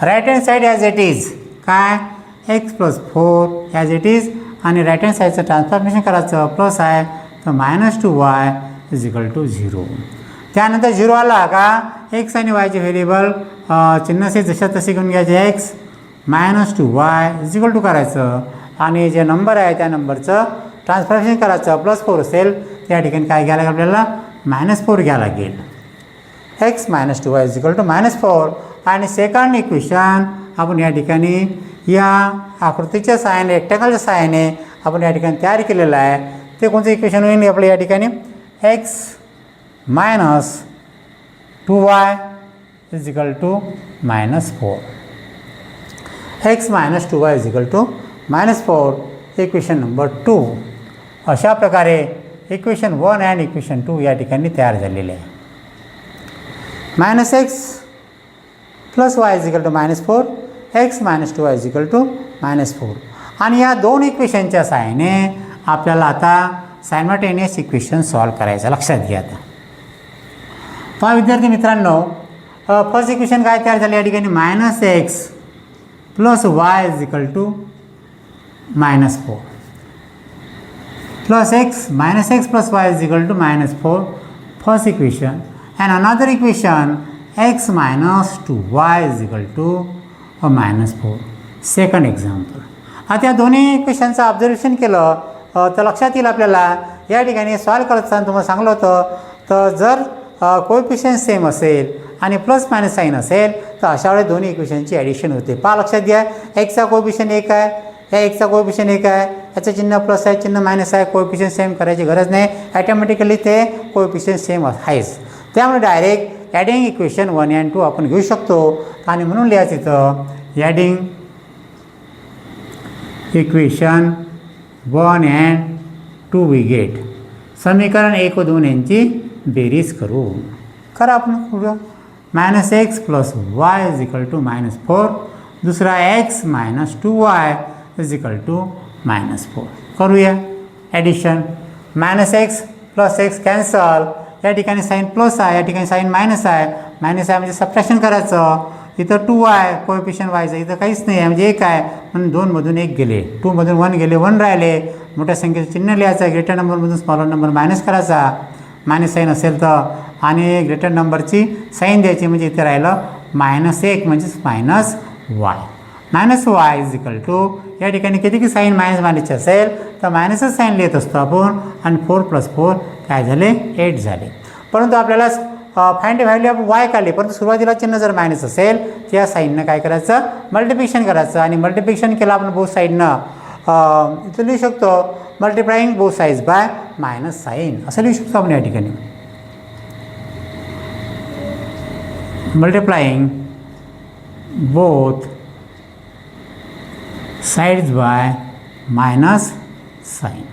Right hand side as it is काय x + 4 ॲज इट इज आणि राईट हँड साईडचं ट्रान्सफॉर्मेशन करायचं. प्लस आहे तर -2y इज इक्वल टू 0. त्यानंतर 0 आला का x आणि y चे व्हेरिएबल चिन्हसे जशा तसे घेऊन घ्यायचे. x -2y is equal to करायचं आणि जे नंबर आहे त्या नंबरचं ट्रान्सफॉर्मेशन करायचं. +4 असेल त्या ठिकाणी काय घ्यायला लागेल आपल्याला -4 घ्यायला लागेल. x -2y is equal to -4 आणि सेकंड इक्वेशन आपण या ठिकाणी या आकृतीच्या सहाय्याने रेक्टँगलच्या सहाय्याने आपण या ठिकाणी तयार केलेलं आहे. ते कोणतं इक्वेशन होईल आपलं या ठिकाणी x -2y is equal to -4. x -2y is equal to -4 equation number 2. अशा प्रकारे इक्वेशन 1 आणि इक्वेशन 2 या ठिकाणी तयार झालेले आहे. -x + y is equal to -4, x -2y is equal to -4 आणि या दोन इक्वेशनच्या सहाय्याने आपल्याला आता सायमल्टेनियस इक्वेशन सॉल्व्ह करायचं. लक्षात घ्या. आता पहा विद्यार्थी मित्रांनो, फर्स्ट इक्वेशन काय तयार झालं या ठिकाणी -x + y is equal to -4 plus x + y is equal to -4 first equation and another equation x - 2y is equal to -4 second example. आता या दोन्ही इक्वेशनचं ऑब्झर्वेशन केलं तर लक्षात येईल आपल्याला या ठिकाणी सॉल्व्ह करत असताना तुम्हाला सांगलं होतं तर जर कोएफिशियंट सेम असेल आणि प्लस मायनस साईन असेल तर अशा वेळेस दोन्ही इक्वेशनची ॲडिशन होते. पहा लक्षात घ्या, एक्सचा कोएफिशियंट 1 आहे, ह्या एक्सचा कोएफिशियंट 1 आहे, याचं चिन्ह प्लस आहे चिन्ह मायनस आहे, कोएफिशियंट सेम करायची गरज नाही, ॲटोमॅटिकली ते कोएफिशियंट सेम आहेच. त्यामुळे डायरेक्ट ॲडिंग इक्वेशन 1 and 2 आपण घेऊ शकतो आणि म्हणून लिहायचं इथं adding equation 1 and 2 we get. समीकरण 1 व 2 यांची बेरीज करू. करा आपण -x + y is equal to -4, दुसरा x - 2y is equal to -4. करूया ॲडिशन. -x + x कॅन्सल, या ठिकाणी साईन प्लस आहे, या ठिकाणी साईन मायनस आहे, मायनस आहे म्हणजे सबट्रॅक्शन करायचं. इथं 2y कोएफिशियंट वायचं इथं काहीच नाही आहे म्हणजे 1 आहे म्हणून 2 मधून 1 गेले, 2 मधून 1 गेले, 1 राहिले. मोठ्या संख्येचं चिन्ह लिहायचं, ग्रेटर नंबरमधून स्मॉलर नंबर मायनस करायचा, मायनस साईन असेल तर, आणि ग्रेटर नंबरची साईन द्यायची म्हणजे इथे राहिलं -1 म्हणजेच -y. -y is equal to या ठिकाणी किती साईन मायनस मानायची असेल तर मायनसच साईन लिहित असतो आपण आणि 4 + 4 काय झाले 8 झाले. परंतु आपल्याला फाइंड व्हॅल्यू ऑफ y काढली, परंतु सुरुवातीला चिन्ह जर मायनस असेल त्या साईडनं काय करायचं मल्टिप्लिकेशन करायचं आणि मल्टिप्लिकेशन केलं आपण बोथ साईडनं इथं लिहू शकतो multiplying both sides by minus sign असं लिहू शकतो आपण या ठिकाणी. Multiplying both sides by minus sign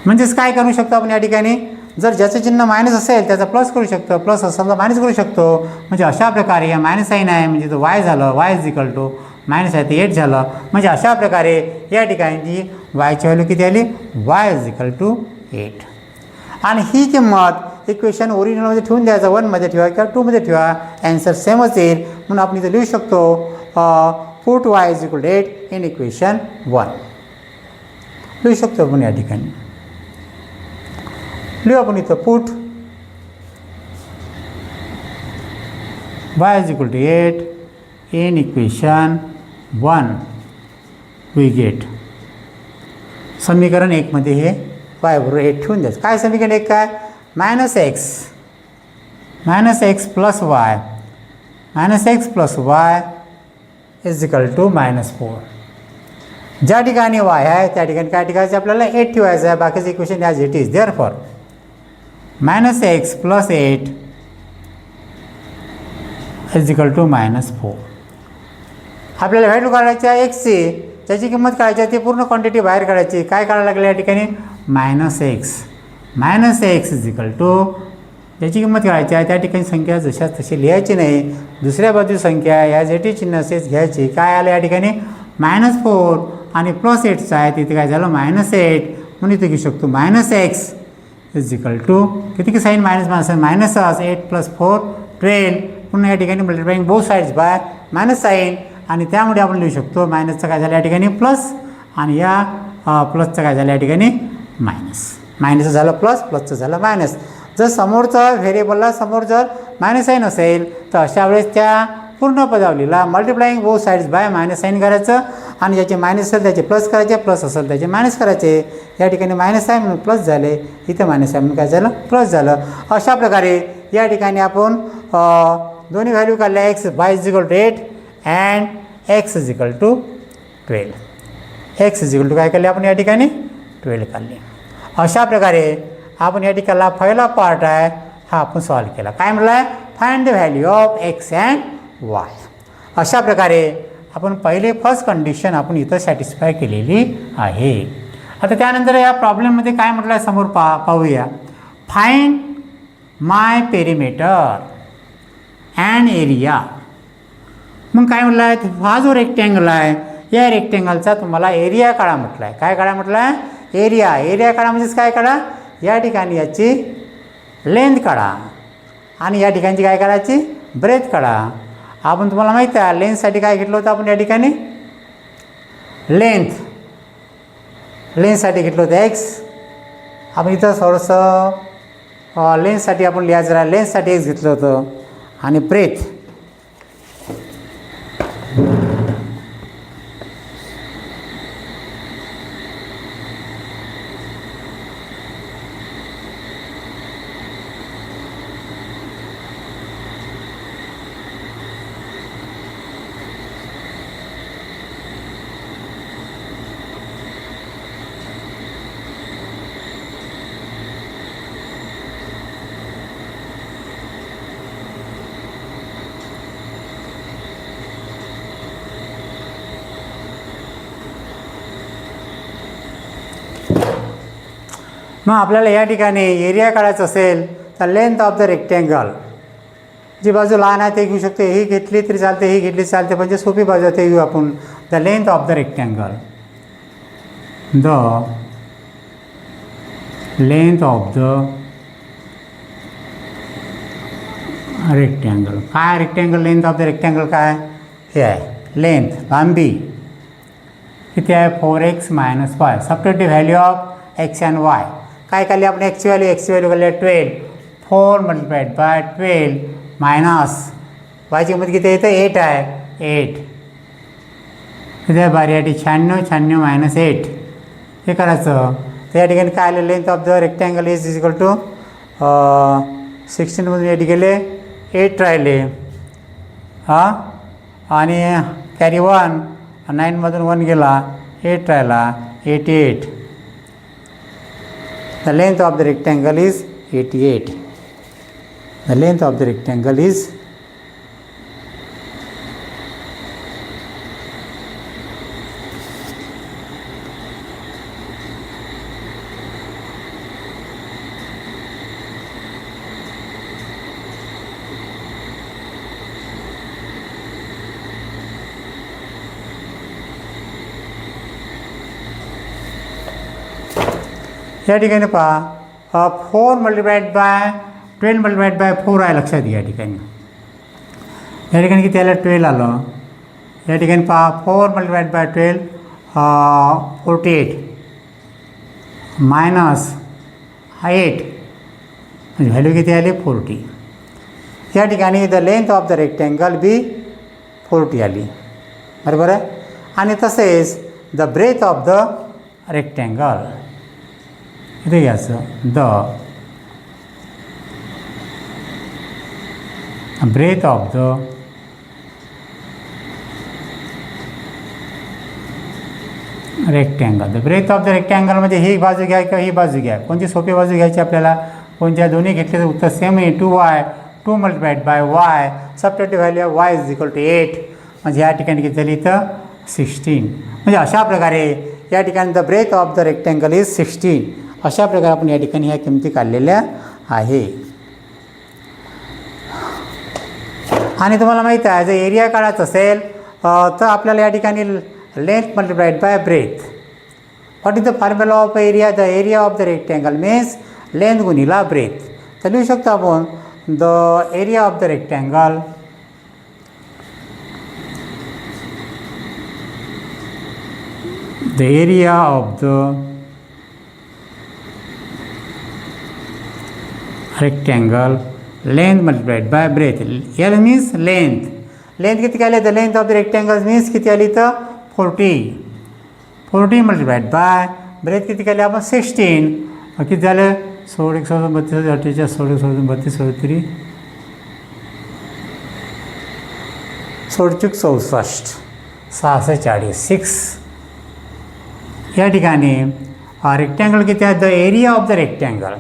म्हणजेच काय करू शकतो आपण या ठिकाणी जर ज्याचं चिन्ह मायनस असेल त्याचा प्लस करू शकतो, प्लस असेल तर मायनस करू शकतो. म्हणजे अशा प्रकारे या मायनस साईन आहे म्हणजे तो y झालं, y is equal to minus आहे ते 8 झालं. म्हणजे अशा प्रकारे या ठिकाणी yची व्हॅल्यू किती आली y इज इक्वल टू 8. आणि ही किंमत इक्वेशन ओरिजिनलमध्ये ठेवून द्यायचं, 1 मध्ये ठेवा किंवा 2 मध्ये ठेवा, ॲन्सर सेमच येईल. म्हणून आपण इथं लिहू शकतो put y is equal to 8 in equation 1 लिहू शकतो आपण या ठिकाणी. लिहू आपण इथं put y is equal to 8 in equation 1 we get. समीकरण 1 मध्ये हे y बरोबर 8 ठेवून द्यायचं. काय समीकरण 1 काय -x + y is equal to -4. ज्या ठिकाणी वाय आहे त्या ठिकाणी काय ठिकाणी आपल्याला 8 ठेवायचं आहे. बाकीचं equation as it is. Therefore -x + 8 = -4. आपल्याला व्हॅल्यू काढायची आहे एक्सची, त्याची किंमत काढायची आहे, ती पूर्ण क्वांटिटी बाहेर काढायची. काय काढायला लागलं या ठिकाणी -x = याची किंमत काढायची आहे. त्या ठिकाणी संख्या जशा तशी लिहायची नाही, दुसऱ्या बाजू संख्या ॲज इट इज चिन्ह असेच घ्यायची. काय आलं या ठिकाणी -4 आणि +8चं आहे, तिथे काय झालं -8 म्हणून इथे घेऊ शकतो -x = किती साईन मायनस 8 + 4 12. पुन्हा या ठिकाणी multiplying both sides by minus sign आणि त्यामुळे आपण लिहू शकतो मायनसचं काय झालं या ठिकाणी प्लस आणि या प्लसचं काय झालं या ठिकाणी मायनसचं झालं प्लस, प्लसचं झालं मायनस. जर समोरचा व्हेरिएबलला समोर जर मायनस साईन असेल तर अशा वेळेस त्या पूर्ण पदावलीला multiplying both sides by minus sign करायचं आणि ज्याचे मायनस असेल त्याचे प्लस करायचे, प्लस असेल त्याचे मायनस करायचे. या ठिकाणी मायनस आहे म्हणून प्लस झाले, इथे मायनस आहे म्हणून काय झालं प्लस झालं. अशा प्रकारे या ठिकाणी आपण दोन्ही व्हॅल्यू काढल्या x y = 8 and x = 12. x = काय काढले आपण या ठिकाणी 12 काढले. अशा प्रकारे आपण या ठिकाणला पहिला पार्ट आहे हा आपण सॉल्व्ह केला. काय म्हटलं आहे find the value of x and y. अशा प्रकारे आपण पहिले फर्स्ट कंडिशन आपण इथं सॅटिस्फाय केलेली आहे. आता त्यानंतर या प्रॉब्लेममध्ये काय म्हटलं आहे समोर पाहूया. Find my perimeter and area. मग काय म्हटलं आहे हा जो रेक्टँगल आहे या रेक्टँगलचा तुम्हाला एरिया काढा म्हटलं आहे. काय काढा म्हटलं आहे एरिया काढा म्हणजेच काय काढा या ठिकाणी याची लेंथ काढा आणि या ठिकाणची काय काढायची ब्रेथ काढा. आपण तुम्हाला माहिती आहे लेंथसाठी काय घेतलं होतं आपण या ठिकाणी लेंथसाठी घेतलं होतं x. आपण इथं थोडंसं लेंथसाठी आपण लिहायचं राहिलं लेंथसाठी x घेतलं होतं आणि ब्रेथ मग आपल्याला या ठिकाणी एरिया काढायचं असेल तर लेंथ ऑफ द रेक्टँगल जी बाजू लहान आहे ते घेऊ शकते, ही घेतली तरी चालते, ही घेतली चालते, म्हणजे सोपी बाजू आहे ते घेऊ आपण. The length of the rectangle काय rectangle length of the rectangle काय हे आहे लेंथ लांबी किती आहे 4x - y. Subtract value of x and y. काय काढली आपण एक्सची व्हॅल्यू काढली 12. 4 × 12 मायनस वायची किंमत किती येतं 8 आहे 8. किती आहे बारी 96 - 8 हे करायचं. तर या ठिकाणी काय आलं length of the rectangle is = 16मधून 8 गेले 8 राहिले आणि कॅरी 1 9मधून 1 गेला 8 राहिला 88. The length of the rectangle is 88. The length of the rectangle is या ठिकाणी पहा 4 × 12 × 4 आहे लक्षात घ्या. या ठिकाणी किती आलं 12 आलं. या ठिकाणी पहा 4 × 12 48 मायनस 8 म्हणजे व्हॅल्यू किती आली 40. या ठिकाणी the length of the rectangle be 40 आली बरोबर आहे. आणि तसेच the breadth of the rectangle इथे घ्यायचं the breadth of the rectangle. The breadth of the rectangle म्हणजे ही बाजू घ्या किंवा ही बाजू घ्या, कोणती सोपी बाजू घ्यायची आपल्याला, कोणत्या दोन्ही घेतले तर उत्तर सेम आहे. 2y 2 multiplied by y, subtractive value of y is equal to 8. म्हणजे या ठिकाणी किती झाली इथं 16. म्हणजे अशा प्रकारे या ठिकाणी the breadth of the rectangle is 16. अशा प्रकारे आपण या ठिकाणी ह्या किमती काढलेल्या आहे. आणि तुम्हाला माहीत आहे जर एरिया काढायचा असेल तर आपल्याला या ठिकाणी length multiplied by breadth. What is the formula of area? The area of the rectangle means length गुणिला ब्रेथ. तर लिहू शकतो आपण the area of the rectangle the area of the rectangle length multiplied by breadth. L means length. Length किती आली? The length of the rectangle means किती आली तर 40. 40 multiplied by breadth किती आली आपण 16. किती झालं 16 16 32 48 16 16 32 33 16 64 640 6. या ठिकाणी रेक्टँगल किती आहे? The area of the rectangle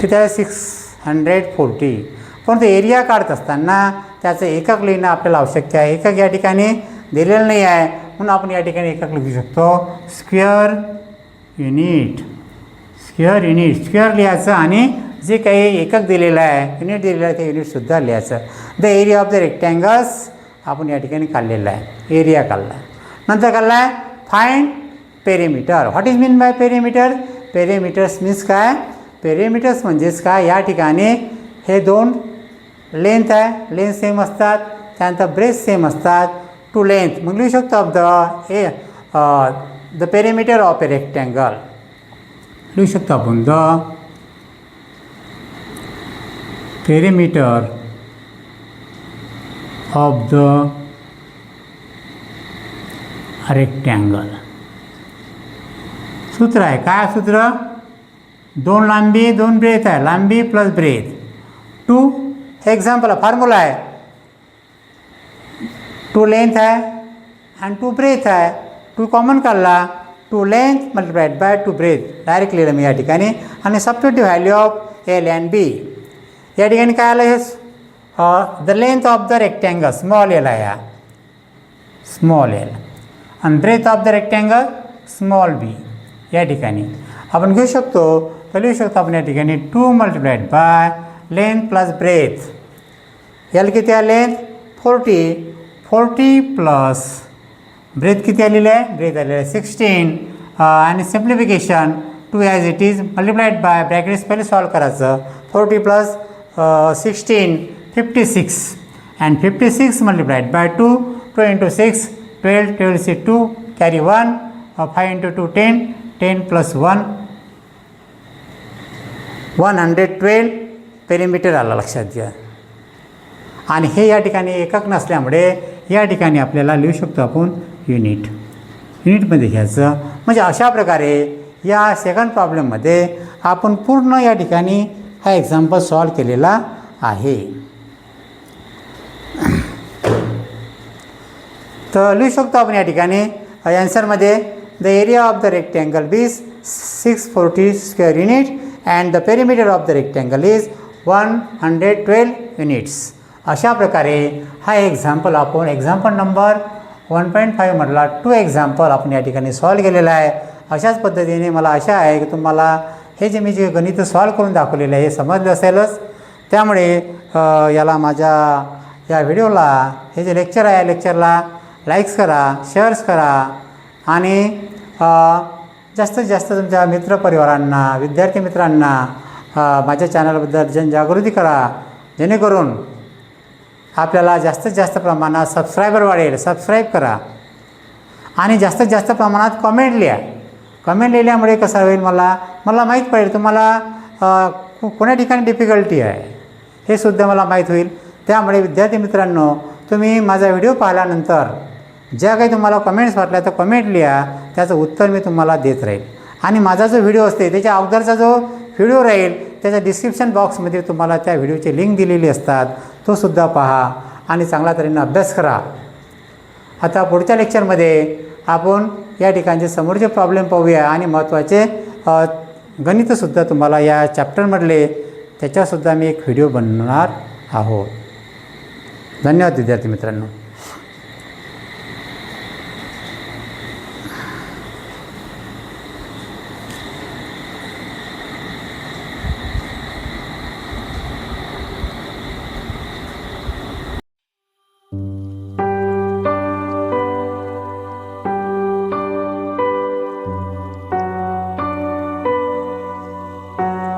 किती आहे 640. परंतु एरिया काढत असताना त्याचं एकक लिहिणं आपल्याला आवश्यक आहे. एकक या ठिकाणी दिलेलं नाही आहे म्हणून आपण या ठिकाणी एकक लिहू शकतो square unit. Square unit square लिहायचं आणि जे काही एकक दिलेलं आहे युनिट दिलेलं आहे ते युनिटसुद्धा लिहायचं. The area of the rectangles आपण या ठिकाणी काढलेला आहे. एरिया काढला. नंतर काढला आहे find perimeter. What is mean by perimeter? पेरिमीटर्स means काय? पेरिमीटर्स म्हणजेच काय, या ठिकाणी हे दोन लेंथ आहे, लेंथ सेम असतात, त्यानंतर ब्रेथ सेम असतात, टू लेंथ. मग लिहू शकतो the perimeter of A rectangle. लिहू शकतो आपण the perimeter of the rectangle. सूत्र आहे काय? सूत्र 2 लांबी 2 ब्रेथ आहे. लांबी प्लस ब्रेथ 2. हे एक्झाम्पल आहे, फॉर्म्युला आहे. 2 लेंथ आहे आणि 2 ब्रेथ आहे. 2 कॉमन काढला, 2 length multiplied by 2 breadth direct लिहिलं मी या ठिकाणी. आणि substitute value of L and B. या ठिकाणी काय आलं? हे the length of the rectangle small L आहे, हा स्मॉल एल. आणि breadth of the rectangle small B. या ठिकाणी आपण घेऊ शकतो तर लिहू शकतो आपण या ठिकाणी 2 multiplied by length plus breadth. L किती आहे? लेंथ 40 प्लस ब्रेथ किती आलेलं आहे? ब्रेथ आलेलं आहे 16. आणि simplification 2 as it is multiplied by brackets पहिले सॉल्व करायचं. 40 plus 16 56. and 56 multiplied by 2, 2 into 6, 12, 12 is 2, carry 1, 5 into 2, 10, 10 plus 1, 112 perimeter आला लक्षात घ्या. आणि हे या ठिकाणी एकक नसल्यामुळे या ठिकाणी आपल्याला लिहू शकतो आपण युनिट. युनिटमध्ये घ्यायचं. म्हणजे अशा प्रकारे या सेकंड प्रॉब्लेममध्ये आपण पूर्ण या ठिकाणी हा एक्झाम्पल सॉल्व केलेला आहे. तर लिहू शकतो आपण या ठिकाणी ॲन्सरमध्ये the area of the rectangle is 640 square unit and the perimeter of the rectangle is 112 units. अशा प्रकारे हा एक्झाम्पल आपण एक्झाम्पल नंबर 1.5 मधला 2 एक्झाम्पल आपण या ठिकाणी सॉल्व केलेला आहे. अशाच पद्धतीने मला आशा आहे की तुम्हाला हे जे मी जे गणित सॉल्व करून दाखवलेलं आहे हे समजलं असेलच. त्यामुळे याला माझ्या या व्हिडिओला हे जे लेक्चर आहे लेक्चरला लाईक्स करा, शेअर्स करा आणि जास्तीत जास्त तुमच्या मित्रपरिवारांना, विद्यार्थी मित्रांना माझ्या चॅनलबद्दल जनजागृती करा, जेणेकरून आपल्याला जास्तीत जास्त प्रमाणात सबस्क्रायबर वाढेल. सबस्क्राईब करा आणि जास्तीत जास्त प्रमाणात कमेंट लिहा. कमेंट लिहिल्यामुळे कसं होईल मला माहीत पडेल तुम्हाला कोण्या ठिकाणी डिफिकल्टी आहे हे सुद्धा मला माहीत होईल. त्यामुळे विद्यार्थी मित्रांनो, तुम्ही माझा व्हिडिओ पाहिल्यानंतर ज्या काही तुम्हाला कमेंट्स वाटल्या तर कमेंट लिहा, त्याचं उत्तर मी तुम्हाला देत राहील. आणि माझा जो व्हिडिओ असते त्याच्या अगोदरचा जो व्हिडिओ राहील त्याच्या डिस्क्रिप्शन बॉक्समध्ये तुम्हाला त्या व्हिडिओची लिंक दिलेली असतात, तो सुद्धा पहा. आणि चांगल्या तऱ्हेनं अभ्यास करा. आता पुढच्या लेक्चरमध्ये आपण या ठिकाणचे समोरचे प्रॉब्लेम पाहूया आणि महत्त्वाचे गणितसुद्धा तुम्हाला या चॅप्टरमधले त्याच्यासुद्धा मी एक व्हिडिओ बनवणार आहोत. धन्यवाद विद्यार्थी मित्रांनो.